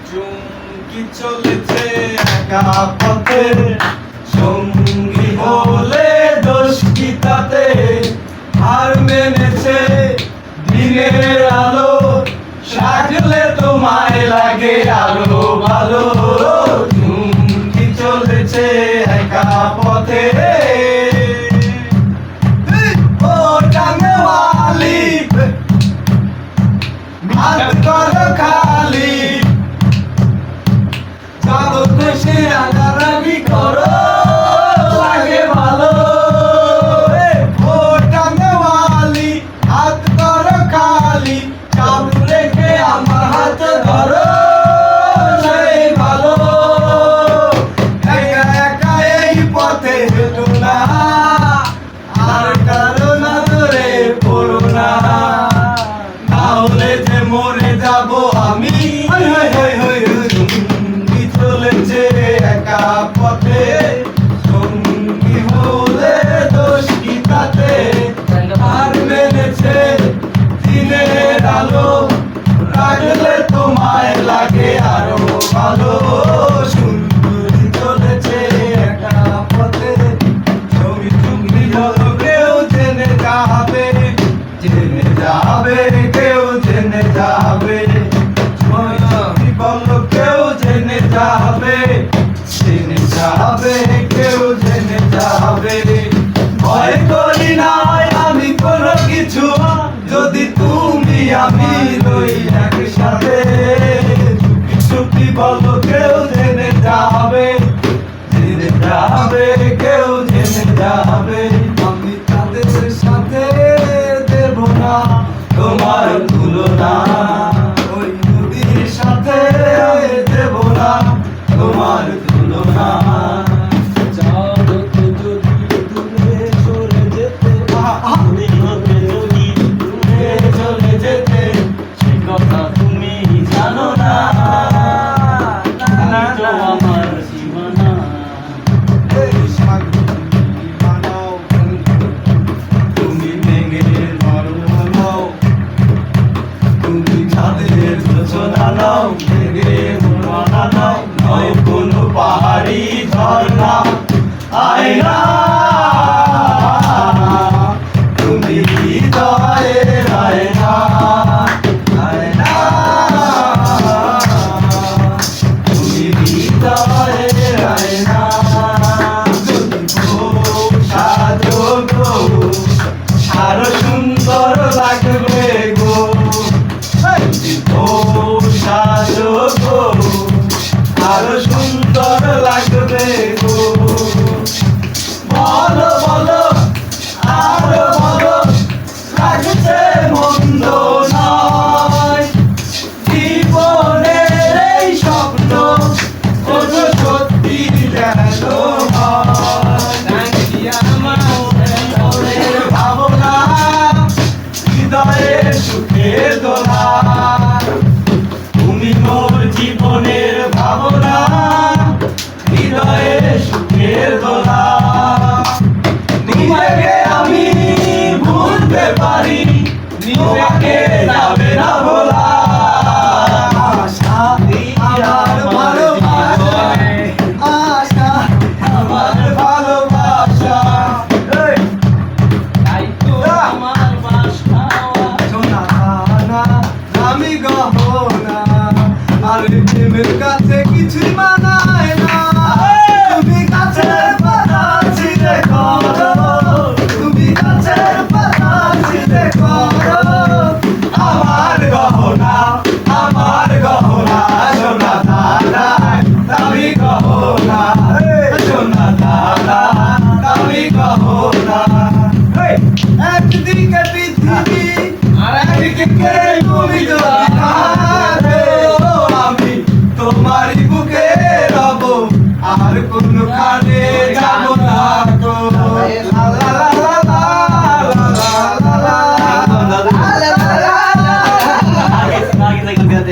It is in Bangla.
চুমকি চলেছে একা পথে, সঙ্গী হলে দোষ কি তাতে? আর মেনেছে দিনের আলো, সাজলে তোমায় লাগে আরো ভালো। চুমকি চলেছে একা পথে, ও টাঙ্গওয়ালি হাত করো খালি, যাবো দেশে আগারামি করো লাগে ভালো। ও টাঙ্গওয়ালি হাত করো খালি, চাবু রেখে আমার হাত ধরো সেই ভালো। একা একা এই পথে হেঁটো না, আর কারো নজরে পড়ো না, নাহলে যে মরে যাবো আমি। সঙ্গী চলেছে একা পথে, সঙ্গী হলে দোষ কি তাতে? আর মেনেছে দিনের আলো, রাখলে তোমায় লাগে আরো ভালো। সুন্দরী চলেছে একা পথে, ছবি তুমি বলো কেউ জেনে যাবে, জেনে যাবে কেউ জেনে যাবে। তুমি বলো কেউ জেনে যাবে, জেনে যাবে কেউ জেনে যাবে। ভয় করি না আমি কোনো কিছু, যদি তুমি আমি রই একসাথে। চুপি চুপি বলো কেউ জেনে যাবে, জেনে যাবে কেউ জেনে যাবে। আমি তাদের সাথে দেব না তোমার তুলনা, ওই নদীর সাথে দেব না তোমার তুলনা। পাহাড়ি ঝর্ণা আয়না, তুমি হৃদয়ের আয়না, আয়না তুমি হৃদয়ের আয়না। সাজো গো আরো সুন্দর লাগবে গো, সাজো গো আরো সুন্দর লাগবে গো। বলো বলো আরো বলো, লাগছে মন্দ নয়, জীবনের এই স্বপ্ন কোনো সত্যি যেন হয়। ভাবনা হৃদয়ে সুখের দোলা, তুমি মোর জীবনের ভাবনা, হৃদয়ে সুখের দোলা। তোমাকে আমি ভুলতে পারি, তোমাকে যাবে না ভোলা। আশা আমার ভালোবাসা, আশা আমার ভালোবাসা, তাই তো আমার বাসা। সোনা দানা দামি গহনা, আর প্রেমের কাছে কিছুই মানায় না। তুমি গাছের পাতা ছিঁড়ে করো, তুমি গাছের পাতা ছিঁড়ে করো আমার গহনা, আমার গহনা। সোনা দানা দামি গহনা, সোনা দানা দামি গহনা। একদিকে পৃথিবী আর একদিকে তুমি যদি থাকো, আমি তোমারই বুকে রব, আর কোনখানে যাব না গো।